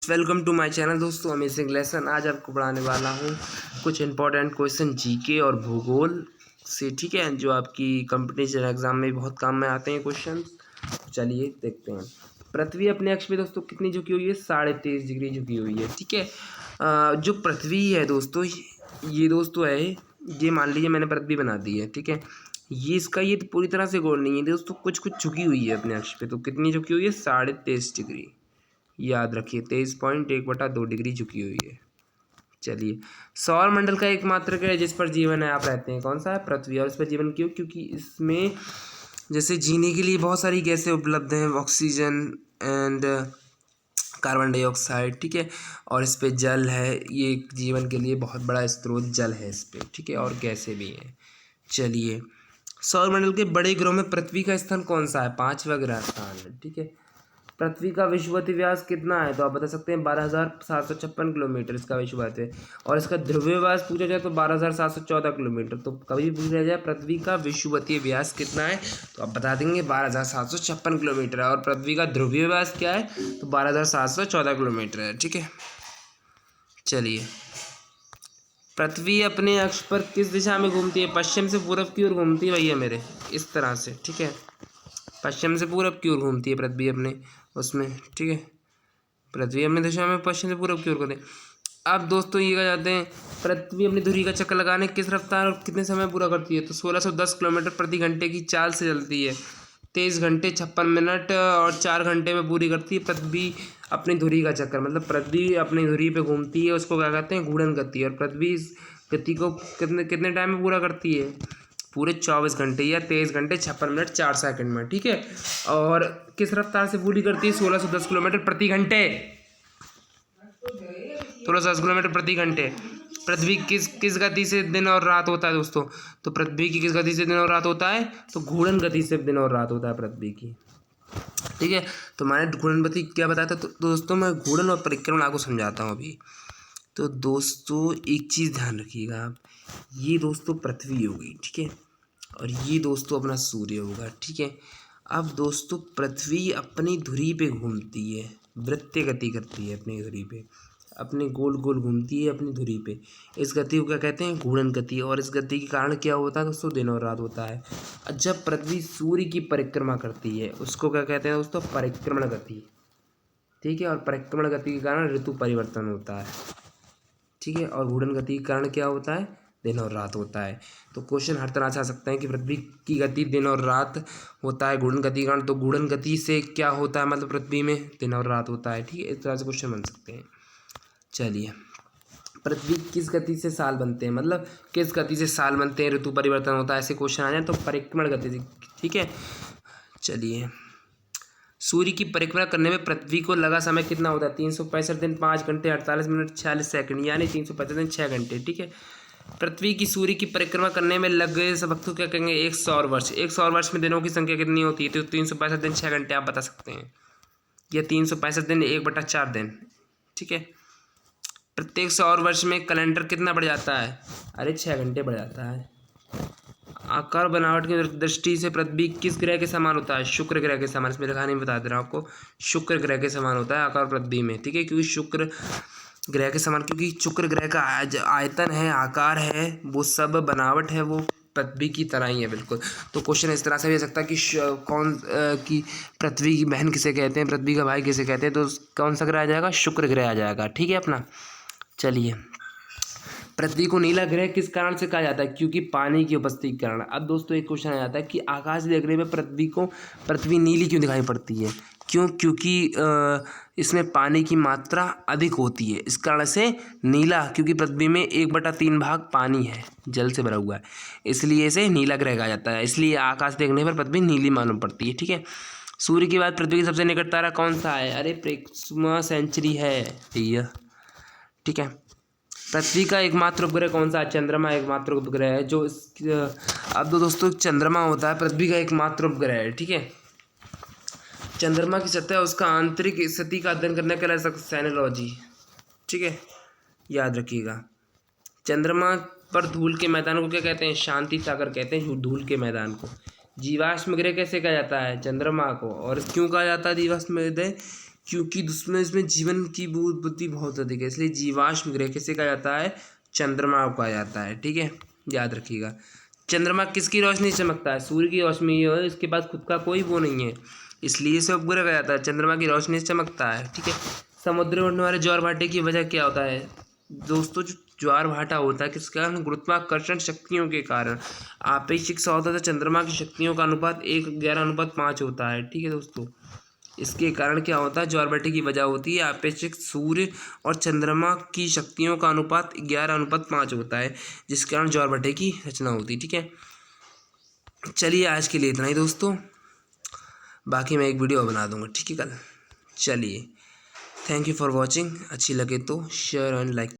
Welcome to my channel दोस्तों, amazing lesson. आज आपको पढ़ाने वाला हूँ कुछ इंपॉर्टेंट क्वेश्चन जीके और भूगोल से, ठीक है, जो आपकी कंपटीशन एग्जाम में बहुत काम में आते हैं क्वेश्चन। चलिए देखते हैं। पृथ्वी अपने अक्ष पे दोस्तों कितनी झुकी हुई है? 23.5 डिग्री झुकी हुई है, ठीक है। जो पृथ्वी है दोस्तों, ये दोस्तों है, ये मान लीजिए मैंने पृथ्वी बना दी है, ठीक है। ये तो पूरी तरह से गोल नहीं है दोस्तों, कुछ कुछ झुकी हुई है अपने अक्ष पे। तो कितनी झुकी हुई है? 23.5 डिग्री। याद रखिए 23.1/2 डिग्री झुकी हुई है। चलिए, सौर मंडल का एकमात्र ग्रह जिस पर जीवन है आप रहते हैं, कौन सा है? पृथ्वी। और इस पर जीवन क्यों? क्योंकि इसमें जैसे जीने के लिए बहुत सारी गैसें उपलब्ध हैं, ऑक्सीजन एंड कार्बन डाइऑक्साइड, ठीक है। और इस पे जल है, ये जीवन के लिए बहुत बड़ा स्रोत जल है इस पे, ठीक है। और गैसें भी हैं। चलिए, सौरमंडल के बड़े ग्रहों में पृथ्वी का स्थान कौन सा है? 5वां ग्रह स्थान है, ठीक है। पृथ्वी का विषुवतीय व्यास कितना है? तो आप बता सकते हैं 12,756 किलोमीटर इसका विषुवत है। और इसका ध्रुवीय व्यास पूछा जाए तो 12,714 किलोमीटर। तो कभी भी पूछा जाए पृथ्वी का विषुवतीय व्यास कितना है, तो आप बता देंगे 12,756 किलोमीटर है। और पृथ्वी का ध्रुवीय व्यास क्या है? तो 12,714 किलोमीटर है, ठीक है। चलिए, पृथ्वी अपने अक्ष पर किस दिशा में घूमती है? पश्चिम से पूरब की ओर घूमती है भैया मेरे, इस तरह से, ठीक है। पश्चिम से पूरब की ओर घूमती है पृथ्वी अपने उसमें, ठीक है। पृथ्वी अपनी दिशा में पश्चिम से पूरब की ओर करते हैं। अब दोस्तों ये कहा जाते हैं, पृथ्वी अपनी धुरी का चक्कर लगाने किस रफ्तार और कितने समय पूरा करती है? तो 1610 किलोमीटर प्रति घंटे की चाल से चलती है। 23 घंटे 56 मिनट और 4 घंटे में पूरी करती है पृथ्वी अपनी धुरी का चक्कर। मतलब पृथ्वी अपनी धुरी पे घूमती है, उसको क्या कहते हैं? घूर्णन गति। और पृथ्वी इस गति को कितने कितने टाइम में पूरा करती है? पूरे 24 घंटे या 23 घंटे 56 मिनट 4 सेकंड में, ठीक है। और किस रफ्तार से पूरी करती है? 1610 किलोमीटर प्रति घंटे। 1610 किलोमीटर प्रति घंटे। पृथ्वी किस गति से दिन और रात होता है दोस्तों? तो पृथ्वी की किस गति से दिन और रात होता है? तो घूर्णन गति से दिन और रात होता है पृथ्वी की, ठीक है। तो मैंने घूर्णन गति क्या बताया था? तो दोस्तों मैं घूर्णन और परिक्रमण आपको समझाता हूँ अभी। तो दोस्तों एक चीज़ ध्यान रखिएगा आप, ये दोस्तों पृथ्वी हो गई, ठीक है। और ये दोस्तों अपना सूर्य होगा, ठीक है। अब दोस्तों पृथ्वी अपनी धुरी पे घूमती है, वृत्तीय गति करती है अपनी धुरी पे, अपने गोल गोल घूमती है अपनी धुरी पे। इस गति को क्या कहते हैं? घूर्णन गति। और इस गति के कारण क्या होता है दोस्तों? दिन और रात होता है। जब पृथ्वी सूर्य की परिक्रमा करती है उसको क्या कहते हैं दोस्तों? परिक्रमण गति, ठीक है। और परिक्रमण गति के कारण ऋतु परिवर्तन होता है, ठीक है। और घूर्णन गति के कारण क्या होता है? दिन और रात होता है। तो क्वेश्चन हर तरह से आ सकते हैं कि पृथ्वी की गति दिन और रात होता है घूर्णन गति के कारण। तो घूर्णन गति से क्या होता है? मतलब पृथ्वी में दिन और रात होता है, ठीक है। इस तरह से क्वेश्चन बन सकते हैं। चलिए, पृथ्वी किस गति से साल बनते हैं? मतलब किस गति से साल बनते हैं, ऋतु परिवर्तन होता है, ऐसे क्वेश्चन आ जाए तो परिक्रमण गति से, ठीक है। चलिए, सूर्य की परिक्रमा करने में पृथ्वी को लगा समय कितना होता है? 365 दिन 5 घंटे 48 मिनट 46 सेकंड, यानी 365 दिन 6 घंटे, ठीक है। पृथ्वी की सूर्य की परिक्रमा करने में लग गए सब वक्त को क्या कहेंगे? 1 सौर वर्ष। 1 सौर वर्ष में दिनों की संख्या कितनी होती है? तो 365 दिन 6 घंटे आप बता सकते हैं, या 365 दिन 1/4 दिन, ठीक है। प्रत्येक सौर वर्ष में कैलेंडर कितना बढ़ जाता है? अरे 6 घंटे बढ़ जाता है। आकार बनावट की दृष्टि से पृथ्वी किस ग्रह के समान होता है? शुक्र ग्रह के समान। इसमें लिखा नहीं, बता दे रहा हूँ आपको, शुक्र ग्रह के समान होता है आकार पृथ्वी में, ठीक है। क्योंकि शुक्र ग्रह के समान, क्योंकि शुक्र ग्रह का आयतन है, आकार है, वो सब बनावट है, वो पृथ्वी की तरह ही है बिल्कुल। तो क्वेश्चन इस तरह से भी हो सकता है कि कि पृथ्वी की बहन किसे कहते हैं, पृथ्वी का भाई किसे कहते हैं? तो कौन सा ग्रह आ जाएगा? शुक्र ग्रह आ जाएगा, ठीक है अपना। चलिए, पृथ्वी को नीला ग्रह किस कारण से कहा जाता है? क्योंकि पानी की उपस्थिति के कारण। अब दोस्तों एक क्वेश्चन आ जाता है कि आकाश देखने में पृथ्वी नीली क्यों दिखाई पड़ती है? क्यों? क्योंकि इसमें पानी की मात्रा अधिक होती है, इस कारण से नीला, क्योंकि पृथ्वी में 1/3 भाग पानी है, जल से भरा हुआ है, इसलिए इसे नीला ग्रह कहा जाता है। इसलिए आकाश देखने पर पृथ्वी नीली मालूम पड़ती है, ठीक है। सूर्य के बाद पृथ्वी के सबसे निकट तारा कौन सा है? अरे प्रेक्समा सेंचुरी है भैया, ठीक है। पृथ्वी का एकमात्र उपग्रह कौन सा है? चंद्रमा एकमात्र उपग्रह है जो अब तो दोस्तों चंद्रमा होता है पृथ्वी का एकमात्र उपग्रह है, ठीक है। चंद्रमा की सतह उसका आंतरिक स्थिति का अध्ययन करने के लिए सेनोलॉजी, ठीक है, याद रखिएगा। चंद्रमा पर धूल के मैदान को क्या कहते हैं? शांति सागर कहते हैं धूल के मैदान को। जीवाश्म ग्रह कैसे कहा जाता है? चंद्रमा को। और क्यों कहा जाता है जीवाश्म ग्रह? क्योंकि इसमें जीवन की बुद्धि बहुत अधिक है, इसलिए जीवाश्म ग्रह किसे कहा जाता है? चंद्रमा को कहा जाता है। ठीक है, याद रखिएगा। चंद्रमा किसकी रोशनी से चमकता है? सूर्य की रोशनी है, इसके पास खुद का कोई वो नहीं है, इसलिए इसे उपग्रह कहा जाता है। चंद्रमा की रोशनी से चमकता है। ठीक है, समुद्र में उठने वाले ज्वार भाटे की वजह क्या होता है दोस्तों? जो ज्वार भाटा होता है किसके कारण? गुरुत्वाकर्षण शक्तियों के कारण। आपेक्षिक सा होता है, चंद्रमा की शक्तियों का अनुपात 1:11:5 होता है। ठीक है दोस्तों, इसके कारण क्या होता है? ज्वारभाटे की वजह होती है आपेक्षिक सूर्य और चंद्रमा की शक्तियों का अनुपात 11:5 होता है, जिसके कारण ज्वारभाटे की रचना होती है। ठीक है, चलिए आज के लिए इतना ही दोस्तों, बाकी मैं एक वीडियो बना दूंगा। ठीक है कल। चलिए, थैंक यू फॉर वॉचिंग। अच्छी लगे तो शेयर एंड लाइक।